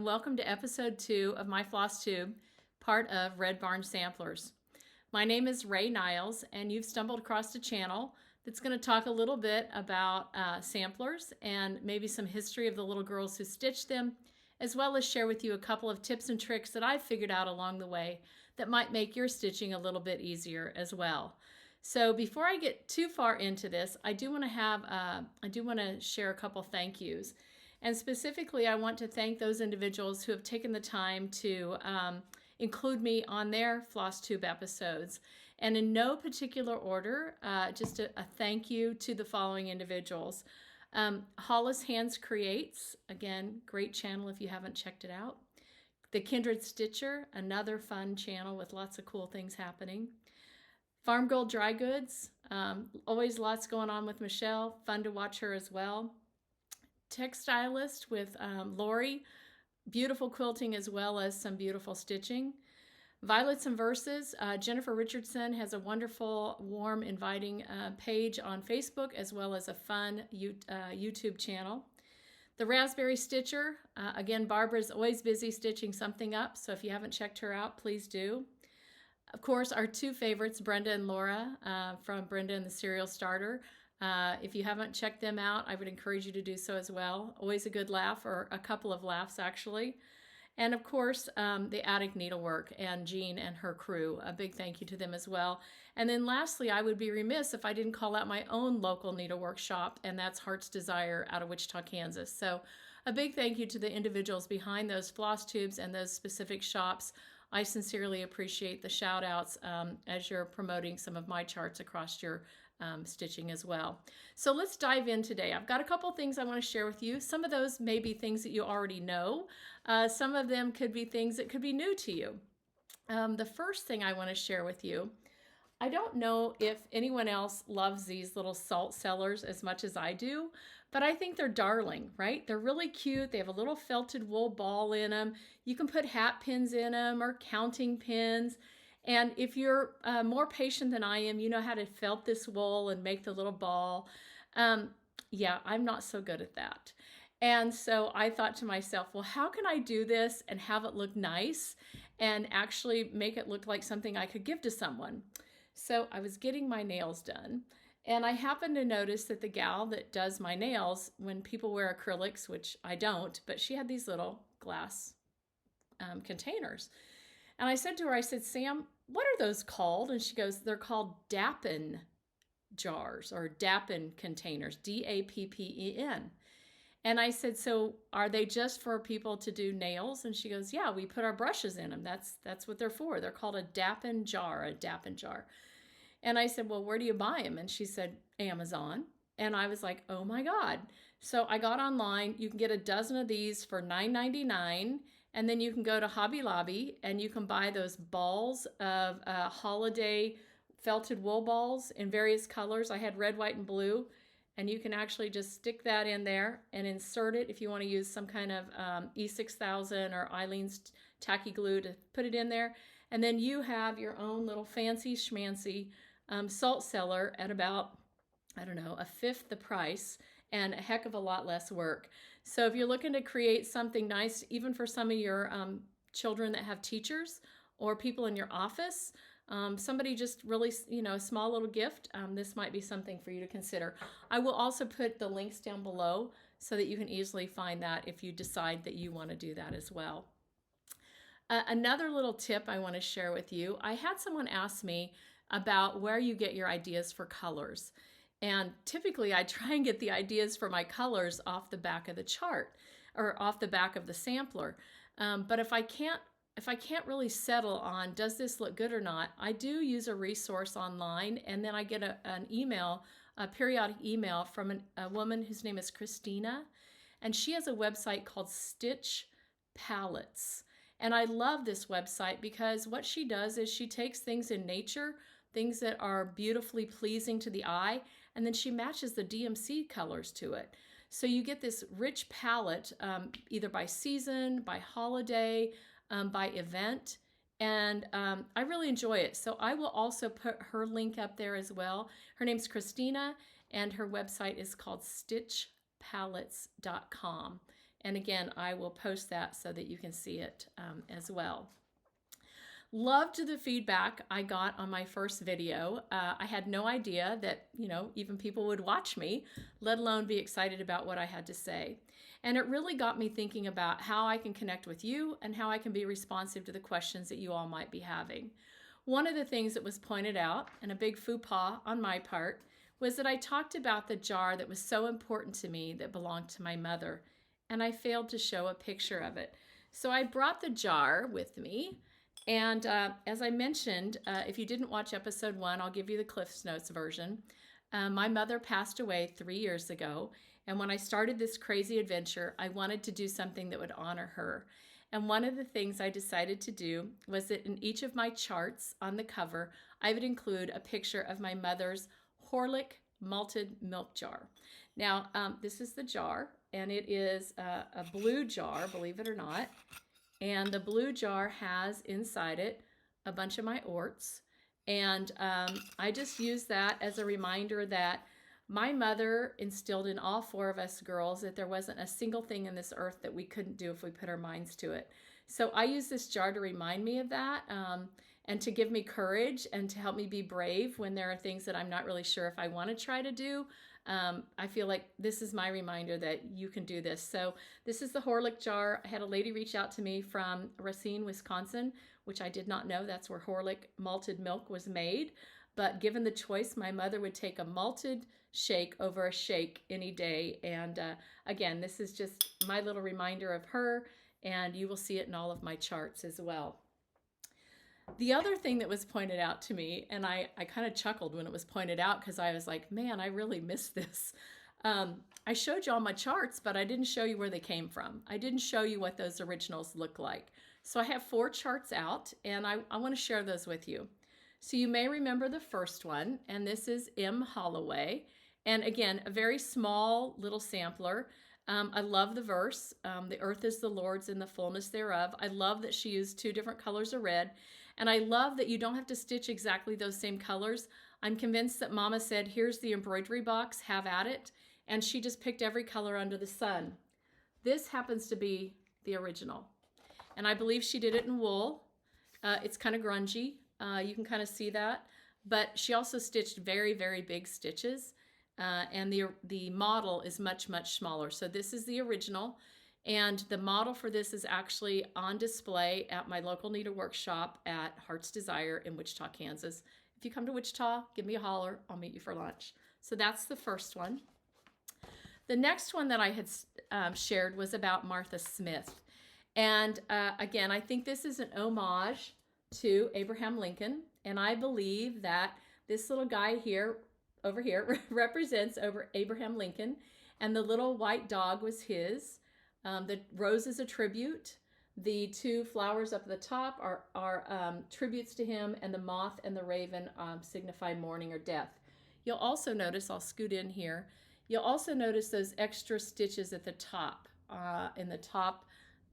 and welcome to episode 2 of my Flosstube, part of Red Barn Samplers. My name is Ray Niles, and you've stumbled across a channel that's going to talk a little bit about samplers and maybe some history of the little girls who stitched them, as well as share with you a couple of tips and tricks that I've figured out along the way that might make your stitching a little bit easier as well. So before I get too far into this, I do want to share a couple thank yous. And specifically, I want to thank those individuals who have taken the time to include me on their Flosstube episodes. And in no particular order, just a thank you to the following individuals. Hollis Hands Creates, again, great channel if you haven't checked it out. The Kindred Stitcher, another fun channel with lots of cool things happening. Farm Girl Dry Goods, always lots going on with Michelle, fun to watch her as well. Textilist with Lori, beautiful quilting as well as some beautiful stitching. Violets and Verses, Jennifer Richardson has a wonderful, warm, inviting page on Facebook as well as a fun YouTube channel. The Raspberry Stitcher, again, Barbara's always busy stitching something up, so if you haven't checked her out, please do. Of course, our two favorites, Brenda and Laura from Brenda and the Serial Starter. If you haven't checked them out, I would encourage you to do so as well. Always a good laugh, or a couple of laughs actually. And of course, the Attic Needlework and Jean and her crew. A big thank you to them as well. And then lastly, I would be remiss if I didn't call out my own local needlework shop, and that's Heart's Desire out of Wichita, Kansas. So a big thank you to the individuals behind those Flosstubes and those specific shops. I sincerely appreciate the shout outs as you're promoting some of my charts across your stitching as well. So let's dive in today. I've got a couple things I want to share with you. Some of those may be things that you already know. Some of them could be things that could be new to you. The first thing I want to share with you, I don't know if anyone else loves these little salt cellars as much as I do, but I think they're darling, right? They're really cute. They have a little felted wool ball in them. You can put hat pins in them or counting pins. And if you're more patient than I am, you know how to felt this wool and make the little ball. Yeah, I'm not so good at that. And so I thought to myself, well, how can I do this and have it look nice and actually make it look like something I could give to someone? So I was getting my nails done, and I happened to notice that the gal that does my nails, when people wear acrylics, which I don't, but she had these little glass containers. And I said to her, I said, Sam, what are those called? And she goes, they're called Dappen jars or Dappen containers, D-A-P-P-E-N. And I said, so are they just for people to do nails? And she goes, yeah, we put our brushes in them. That's what they're for. They're called a Dappen jar, a Dappen jar. And I said, well, where do you buy them? And she said, Amazon. And I was like, oh my God. So I got online. You can get a dozen of these for $9.99. And then you can go to Hobby Lobby and you can buy those balls of holiday felted wool balls in various colors. I had red, white, and blue. And you can actually just stick that in there and insert it if you want to use some kind of E6000 or Eileen's tacky glue to put it in there. And then you have your own little fancy schmancy salt cellar at about, I don't know, a fifth the price and a heck of a lot less work. So if you're looking to create something nice, even for some of your children that have teachers or people in your office, somebody just really, a small little gift, this might be something for you to consider. I will also put the links down below so that you can easily find that if you decide that you want to do that as well. Another little tip I want to share with you, I had someone ask me about where you get your ideas for colors. And typically I try and get the ideas for my colors off the back of the chart or off the back of the sampler. But if I can't really settle on does this look good or not, I do use a resource online, and then I get an email, a periodic email from a woman whose name is Christina, and she has a website called Stitch Palettes. And I love this website because what she does is she takes things in nature, things that are beautifully pleasing to the eye, and then she matches the DMC colors to it. So you get this rich palette, either by season, by holiday, by event, and I really enjoy it. So I will also put her link up there as well. Her name's Christina, and her website is called stitchpalettes.com. And again, I will post that so that you can see it as well. Loved the feedback I got on my first video. I had no idea that, even people would watch me, let alone be excited about what I had to say. And it really got me thinking about how I can connect with you and how I can be responsive to the questions that you all might be having. One of the things that was pointed out, and a big faux pas on my part, was that I talked about the jar that was so important to me that belonged to my mother, and I failed to show a picture of it. So I brought the jar with me. And as I mentioned, if you didn't watch episode 1, I'll give you the Cliff's Notes version. My mother passed away 3 years ago. And when I started this crazy adventure, I wanted to do something that would honor her. And one of the things I decided to do was that in each of my charts on the cover, I would include a picture of my mother's Horlick malted milk jar. Now, this is the jar, and it is a blue jar, believe it or not. And the blue jar has inside it a bunch of my orts. And I just use that as a reminder that my mother instilled in all 4 of us girls that there wasn't a single thing in this earth that we couldn't do if we put our minds to it. So I use this jar to remind me of that and to give me courage and to help me be brave when there are things that I'm not really sure if I want to try to do. I feel like this is my reminder that you can do this. So this is the Horlick jar. I had a lady reach out to me from Racine, Wisconsin, which I did not know that's where Horlick malted milk was made. But given the choice, my mother would take a malted shake over a shake any day. And again, this is just my little reminder of her, and you will see it in all of my charts as well. The other thing that was pointed out to me, and I kind of chuckled when it was pointed out because I was like, man, I really missed this. I showed you all my charts, but I didn't show you where they came from. I didn't show you what those originals look like. So I have 4 charts out, and I want to share those with you. So you may remember the first one, and this is M. Holloway. And again, a very small little sampler. I love the verse, the earth is the Lord's and the fullness thereof. I love that she used 2 different colors of red. And I love that you don't have to stitch exactly those same colors. I'm convinced that Mama said, here's the embroidery box, have at it. And she just picked every color under the sun. This happens to be the original. And I believe she did it in wool. It's kind of grungy. You can kind of see that. But she also stitched very, very big stitches. And the model is much, much smaller. So this is the original. And the model for this is actually on display at my local Needle Workshop at Heart's Desire in Wichita, Kansas. If you come to Wichita, give me a holler. I'll meet you for lunch. So that's the first one. The next one that I had shared was about Martha Smith. And again, I think this is an homage to Abraham Lincoln. And I believe that this little guy here, over here, represents Abraham Lincoln. And the little white dog was his. The rose is a tribute. The 2 flowers up at the top are tributes to him, and the moth and the raven signify mourning or death. You'll also notice, I'll scoot in here, you'll also notice those extra stitches at the top. In the top,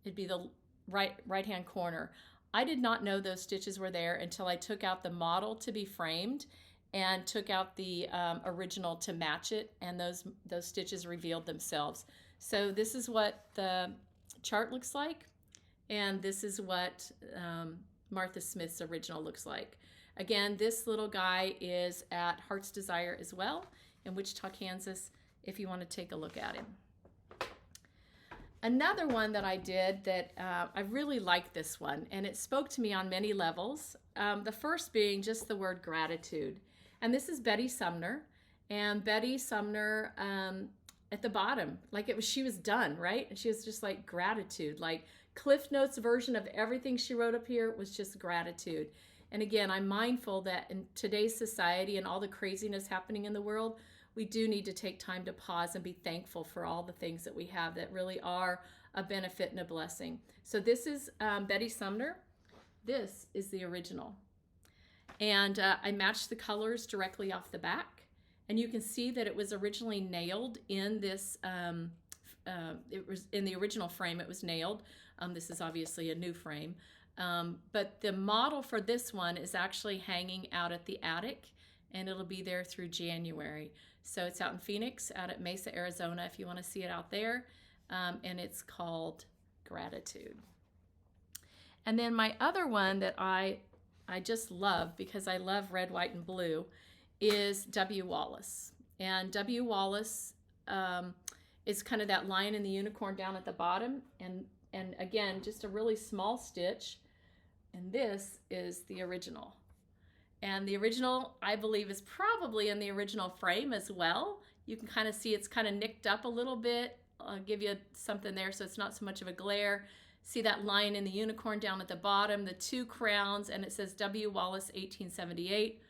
it'd be the right-hand corner. I did not know those stitches were there until I took out the model to be framed and took out the original to match it, and those stitches revealed themselves. So this is what the chart looks like, and this is what Martha Smith's original looks like. Again, this little guy is at Heart's Desire as well in Wichita, Kansas, if you want to take a look at him. Another one that I did that I really liked this one, and it spoke to me on many levels. The first being just the word gratitude. And this is Betty Sumner, and Betty Sumner at the bottom, like she was done, right? And she was just like gratitude, like Cliff Notes version of everything she wrote up here was just gratitude. And again, I'm mindful that in today's society and all the craziness happening in the world, we do need to take time to pause and be thankful for all the things that we have that really are a benefit and a blessing. So this is Betty Sumner. This is the original. And I matched the colors directly off the back. And you can see that it was originally nailed in this, it was in the original frame, it was nailed. This is obviously a new frame. But the model for this one is actually hanging out at the attic, and it'll be there through January. So it's out in Phoenix, out at Mesa, Arizona, if you want to see it out there. and it's called Gratitude. And then my other one that I just love, because I love red, white, and blue, is W. Wallace. And W. Wallace is kind of that lion and the unicorn down at the bottom. And again, just a really small stitch. And this is the original. And the original, I believe, is probably in the original frame as well. You can kind of see it's kind of nicked up a little bit. I'll give you something there so it's not so much of a glare. See that lion and the unicorn down at the bottom, the two crowns, and it says W. Wallace 1878.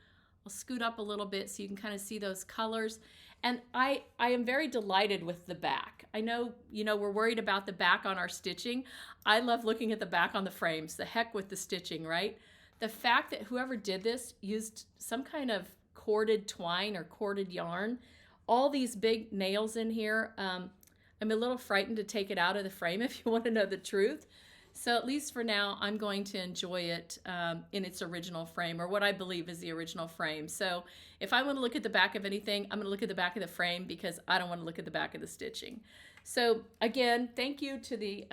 I'll scoot up a little bit so you can kind of see those colors. And I am very delighted with the back. I know, we're worried about the back on our stitching. I love looking at the back on the frames. The heck with the stitching, right? The fact that whoever did this used some kind of corded twine or corded yarn. All these big nails in here. I'm a little frightened to take it out of the frame if you want to know the truth. So at least for now, I'm going to enjoy it in its original frame, or what I believe is the original frame. So if I want to look at the back of anything, I'm going to look at the back of the frame because I don't want to look at the back of the stitching. So again, thank you to the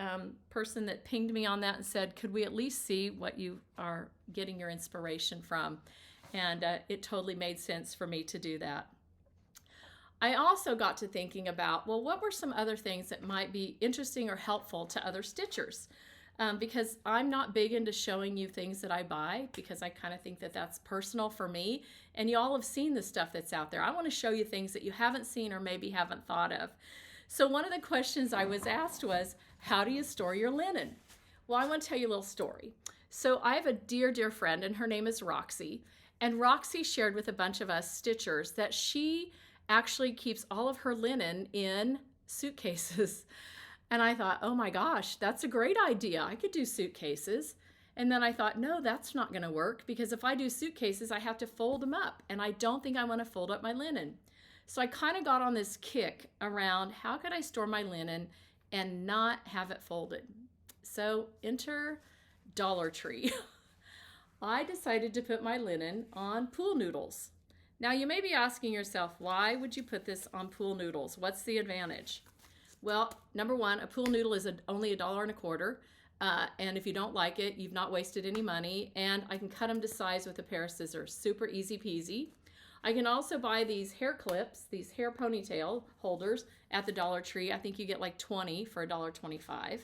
person that pinged me on that and said, could we at least see what you are getting your inspiration from? And it totally made sense for me to do that. I also got to thinking about, well, what were some other things that might be interesting or helpful to other stitchers? Because I'm not big into showing you things that I buy, because I kind of think that that's personal for me. And you all have seen the stuff that's out there. I want to show you things that you haven't seen or maybe haven't thought of. So one of the questions I was asked was, how do you store your linen? Well, I want to tell you a little story. So I have a dear, dear friend, and her name is Roxy. And Roxy shared with a bunch of us stitchers that she actually keeps all of her linen in suitcases. And I thought, oh my gosh, that's a great idea. I could do suitcases. And then I thought, no, that's not going to work, because if I do suitcases, I have to fold them up. And I don't think I want to fold up my linen. So I kind of got on this kick around how could I store my linen and not have it folded. So enter Dollar Tree. I decided to put my linen on pool noodles. Now you may be asking yourself, why would you put this on pool noodles? What's the advantage? Well, number one, a pool noodle is only $1.25. And if you don't like it, you've not wasted any money. And I can cut them to size with a pair of scissors. Super easy peasy. I can also buy these hair clips, these hair ponytail holders at the Dollar Tree. I think you get like 20 for $1.25.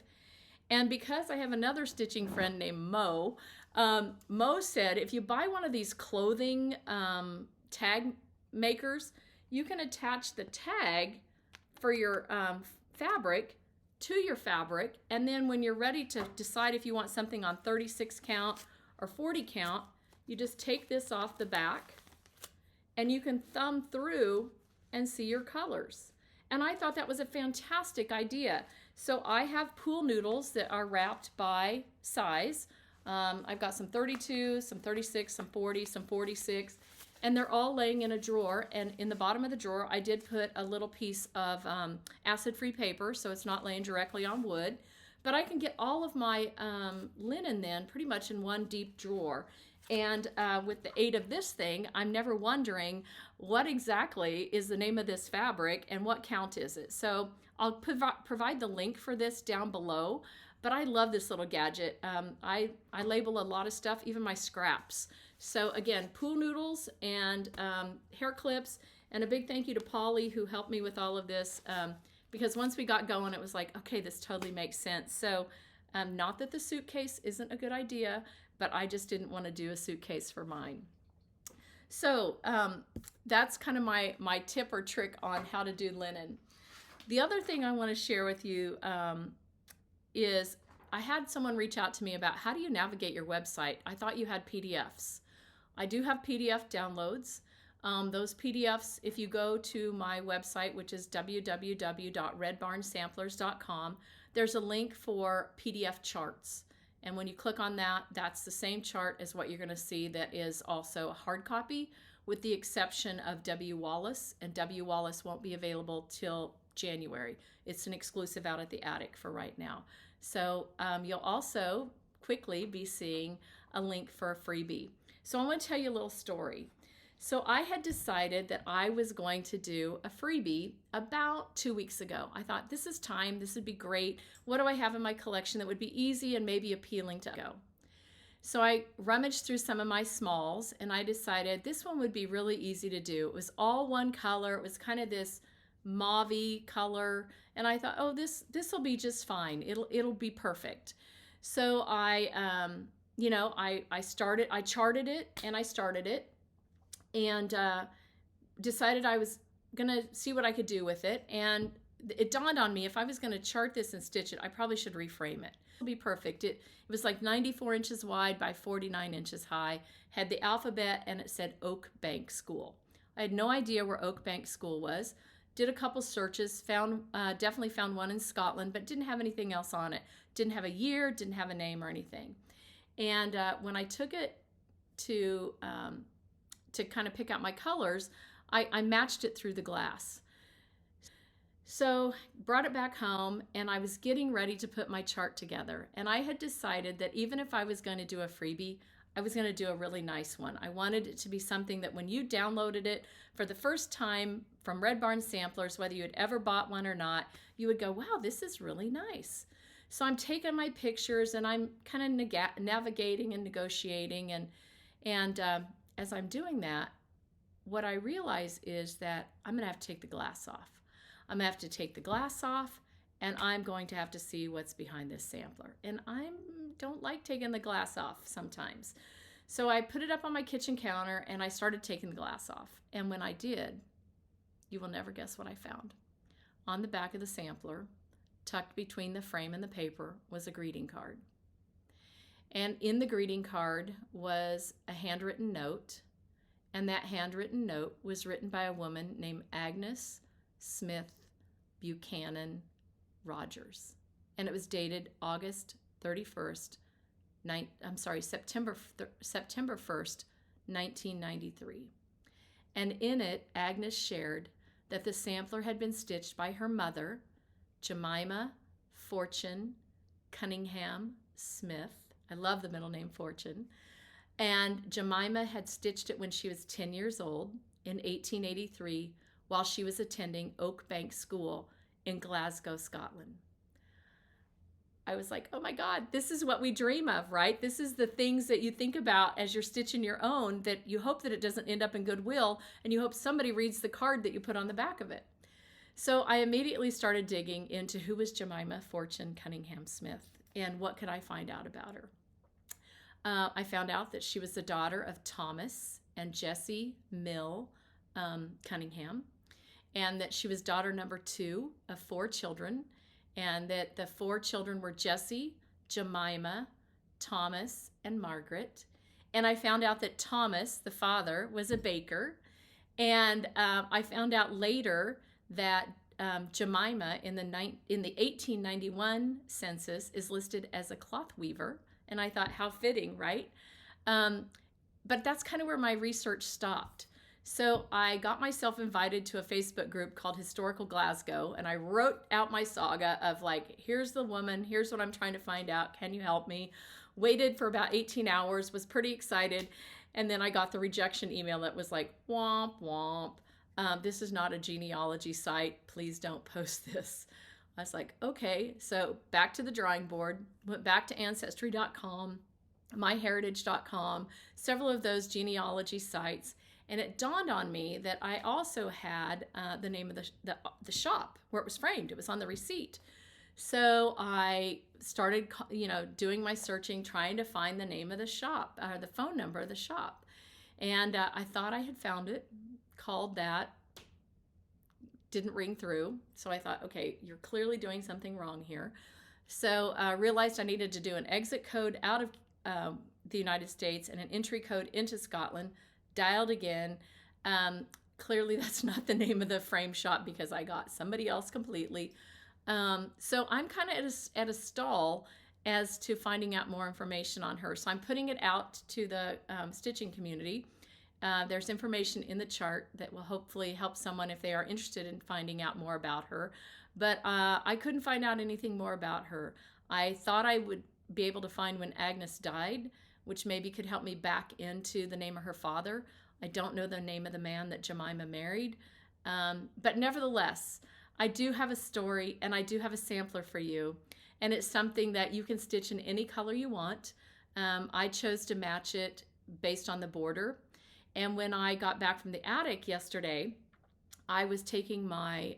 And because I have another stitching friend named Mo, Mo said if you buy one of these clothing tag makers, you can attach the tag for your fabric to your fabric, and then when you're ready to decide if you want something on 36 count or 40 count, you just take this off the back and you can thumb through and see your colors. And I thought that was a fantastic idea. So I have pool noodles that are wrapped by size. I've got some 32, some 36, some 40, some 46, and they're all laying in a drawer. And in the bottom of the drawer, I did put a little piece of acid-free paper, so it's not laying directly on wood. But I can get all of my linen then pretty much in one deep drawer. And with the aid of this thing, I'm never wondering what exactly is the name of this fabric and what count is it. So I'll provide the link for this down below. But I love this little gadget. I label a lot of stuff, even my scraps. So again, pool noodles and hair clips, and a big thank you to Polly who helped me with all of this, because once we got going, it was like, okay, this totally makes sense. So not that the suitcase isn't a good idea, but I just didn't want to do a suitcase for mine. So that's kind of my tip or trick on how to do linen. The other thing I want to share with you is I had someone reach out to me about how do you navigate your website. I thought you had PDFs. I do have PDF downloads. Those PDFs, if you go to my website, which is www.redbarnsamplers.com, there's a link for PDF charts. And when you click on that, that's the same chart as what you're going to see that is also a hard copy, with the exception of W. Wallace. And W. Wallace won't be available till January. It's an exclusive out at the attic for right now. So you'll also quickly be seeing a link for a freebie. So I want to tell you a little story. So I had decided that I was going to do a freebie about 2 weeks ago. I thought, this is time, this would be great. What do I have in my collection that would be easy and maybe appealing to go? So I rummaged through some of my smalls and I decided this one would be really easy to do. It was all one color. It was kind of this mauve-y color. And I thought, oh, this will be just fine. It'll be perfect. So I charted it and I started it and decided I was gonna see what I could do with it. And it dawned on me, if I was gonna chart this and stitch it, I probably should reframe it. It'll be perfect. It was like 94 inches wide by 49 inches high, had the alphabet, and it said Oak Bank School. I had no idea where Oak Bank School was. Did a couple searches, definitely found one in Scotland, but didn't have anything else on it. Didn't have a year, didn't have a name or anything. And when I took it to kind of pick out my colors, I matched it through the glass. So brought it back home and I was getting ready to put my chart together. And I had decided that even if I was going to do a freebie, I was going to do a really nice one. I wanted it to be something that when you downloaded it for the first time from Red Barn Samplers, whether you had ever bought one or not, you would go, wow, this is really nice. So I'm taking my pictures and I'm kind of navigating and negotiating. And as I'm doing that, what I realize is that I'm going to have to take the glass off. I'm going to have to take the glass off and I'm going to have to see what's behind this sampler. And I don't like taking the glass off sometimes. So I put it up on my kitchen counter and I started taking the glass off. And when I did, you will never guess what I found. On the back of the sampler, tucked between the frame and the paper, was a greeting card. And in the greeting card was a handwritten note. And that handwritten note was written by a woman named Agnes Smith Buchanan Rogers. And it was dated September 1st, 1993. And in it, Agnes shared that the sampler had been stitched by her mother, Jemima Fortune Cunningham Smith. I love the middle name Fortune. And Jemima had stitched it when she was 10 years old in 1883 while she was attending Oak Bank School in Glasgow, Scotland. I was like, oh my God, this is what we dream of, right? This is the things that you think about as you're stitching your own, that you hope that it doesn't end up in Goodwill, and you hope somebody reads the card that you put on the back of it. So I immediately started digging into who was Jemima Fortune Cunningham Smith and what could I find out about her. I found out that she was the daughter of Thomas and Jessie Mill Cunningham, and that she was daughter number 2 of 4 children, and that the 4 children were Jessie, Jemima, Thomas, and Margaret. And I found out that Thomas, the father, was a baker, and I found out later that Jemima in the 1891 census is listed as a cloth weaver, and I thought, how fitting, right? But that's kind of where my research stopped. So I got myself invited to a Facebook group called Historical Glasgow, and I wrote out my saga of like, here's the woman, here's what I'm trying to find out, can you help me? Waited for about 18 hours, was pretty excited, and then I got the rejection email that was like, womp, womp. This is not a genealogy site, please don't post this. I was like, okay, so back to the drawing board, went back to Ancestry.com, MyHeritage.com, several of those genealogy sites. And it dawned on me that I also had the name of the shop where it was framed. It was on the receipt. So I started, doing my searching, trying to find the name of the shop, the phone number of the shop. And I thought I had found it, called that, didn't ring through. So I thought, okay, you're clearly doing something wrong here. So I realized I needed to do an exit code out of the United States and an entry code into Scotland. Dialed again. Clearly that's not the name of the frame shop because I got somebody else completely. So I'm kind of at a stall as to finding out more information on her. So I'm putting it out to the stitching community. There's information in the chart that will hopefully help someone if they are interested in finding out more about her. But I couldn't find out anything more about her. I thought I would be able to find when Agnes died, which maybe could help me back into the name of her father. I don't know the name of the man that Jemima married. But nevertheless, I do have a story and I do have a sampler for you. And it's something that you can stitch in any color you want. I chose to match it based on the border. And when I got back from the attic yesterday, I was taking my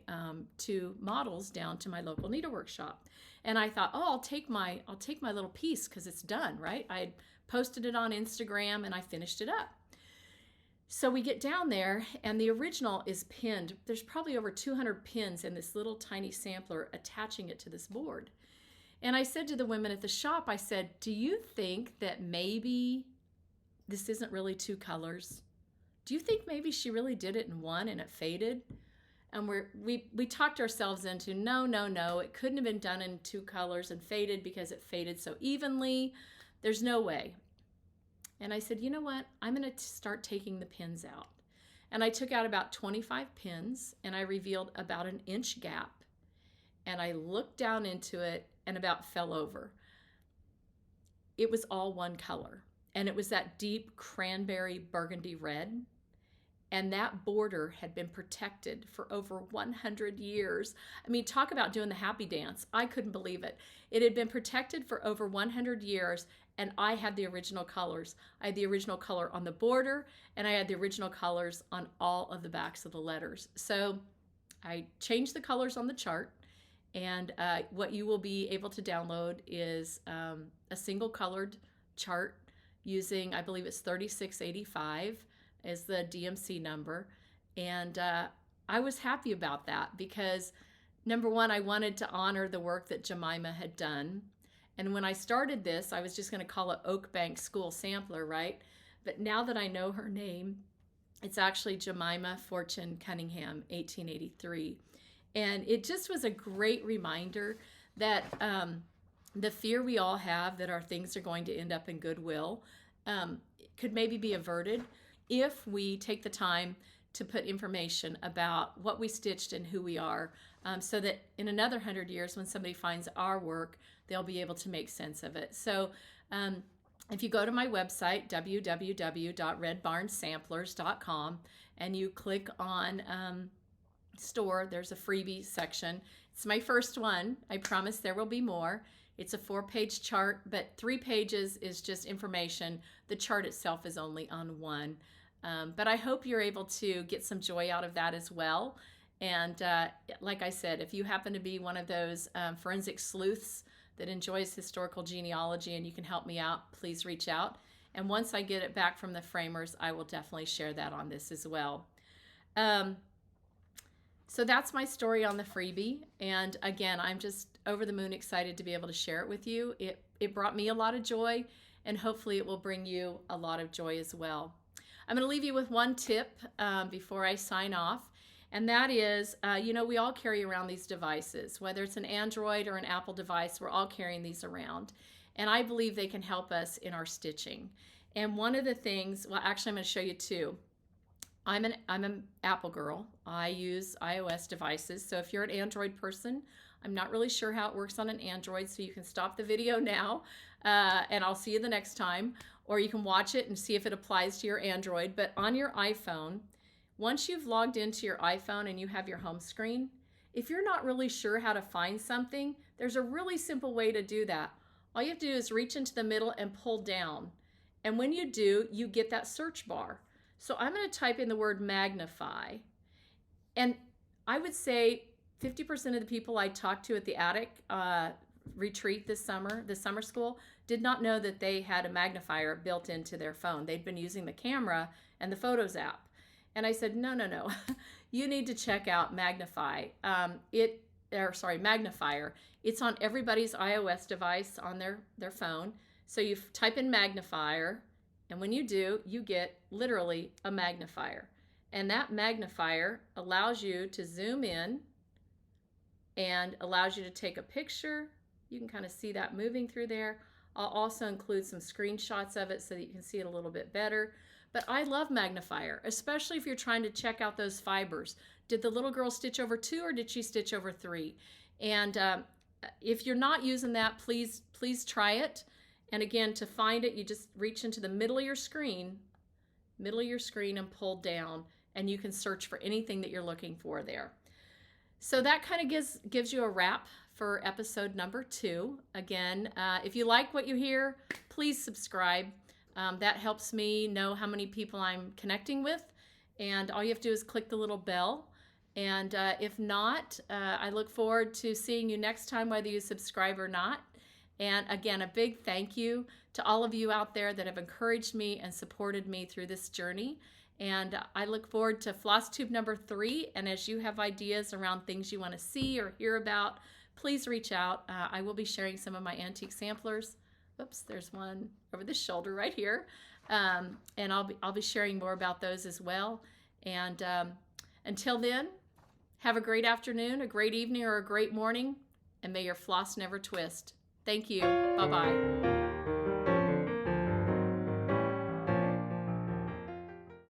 2 models down to my local needlework shop. And I thought, oh, I'll take my little piece because it's done, right? I posted it on Instagram and I finished it up. So we get down there and the original is pinned. There's probably over 200 pins in this little tiny sampler attaching it to this board. And I said to the women at the shop, I said, do you think that maybe this isn't really 2 colors? Do you think maybe she really did it in one and it faded? And we talked ourselves into, no, it couldn't have been done in 2 colors and faded because it faded so evenly. There's no way. And I said, you know what? I'm going to start taking the pins out. And I took out about 25 pins and I revealed about an inch gap. And I looked down into it and about fell over. It was all one color. And it was that deep cranberry burgundy red. And that border had been protected for over 100 years. I mean, talk about doing the happy dance. I couldn't believe it. It had been protected for over 100 years, and I had the original colors. I had the original color on the border, and I had the original colors on all of the backs of the letters. So I changed the colors on the chart, and what you will be able to download is a single colored chart using, I believe it's 3685. Is the DMC number. And I was happy about that because, number one, I wanted to honor the work that Jemima had done. And when I started this, I was just going to call it Oak Bank School Sampler, right? But now that I know her name, it's actually Jemima Fortune Cunningham, 1883. And it just was a great reminder that the fear we all have that our things are going to end up in Goodwill could maybe be averted if we take the time to put information about what we stitched and who we are, so that in another 100 years, when somebody finds our work, they'll be able to make sense of it. So if you go to my website, www.redbarnsamplers.com, and you click on store, there's a freebie section. It's my first one. I promise there will be more. It's a 4-page chart, but 3 pages is just information. The chart itself is only on 1. But I hope you're able to get some joy out of that as well. And like I said, if you happen to be one of those forensic sleuths that enjoys historical genealogy and you can help me out, please reach out. And once I get it back from the framers, I will definitely share that on this as well. So that's my story on the freebie. And again, I'm just over the moon excited to be able to share it with you. It brought me a lot of joy, and hopefully it will bring you a lot of joy as well. I'm going to leave you with one tip before I sign off, and that is, we all carry around these devices. Whether it's an Android or an Apple device, we're all carrying these around. And I believe they can help us in our stitching. And one of the things, well, actually I'm going to show you 2. I'm an Apple girl. I use iOS devices. So if you're an Android person, I'm not really sure how it works on an Android, so you can stop the video now, and I'll see you the next time. Or you can watch it and see if it applies to your Android. But on your iPhone, once you've logged into your iPhone and you have your home screen, if you're not really sure how to find something, there's a really simple way to do that. All you have to do is reach into the middle and pull down. And when you do, you get that search bar. So I'm going to type in the word magnify. And I would say 50% of the people I talked to at the attic retreat this summer school, did not know that they had a magnifier built into their phone. They'd been using the camera and the Photos app. And I said, no, you need to check out Magnifier. It's on everybody's iOS device on their phone. So you type in magnifier, and when you do, you get literally a magnifier. And that magnifier allows you to zoom in and allows you to take a picture. You can kind of see that moving through there. I'll also include some screenshots of it so that you can see it a little bit better. But I love magnifier, especially if you're trying to check out those fibers. Did the little girl stitch over 2 or did she stitch over 3? And if you're not using that, please try it. And again, to find it, you just reach into the middle of your screen, middle of your screen and pulled down, and you can search for anything that you're looking for there. So that kind of gives you a wrap for episode number 2. Again, if you like what you hear, please subscribe. That helps me know how many people I'm connecting with. And all you have to do is click the little bell. And if not, I look forward to seeing you next time, whether you subscribe or not. And again, a big thank you to all of you out there that have encouraged me and supported me through this journey. And I look forward to Flosstube number 3. And as you have ideas around things you want to see or hear about, please reach out. I will be sharing some of my antique samplers. Oops, there's one over the shoulder right here. And I'll be sharing more about those as well. And until then, have a great afternoon, a great evening, or a great morning, and may your floss never twist. Thank you. Bye-bye.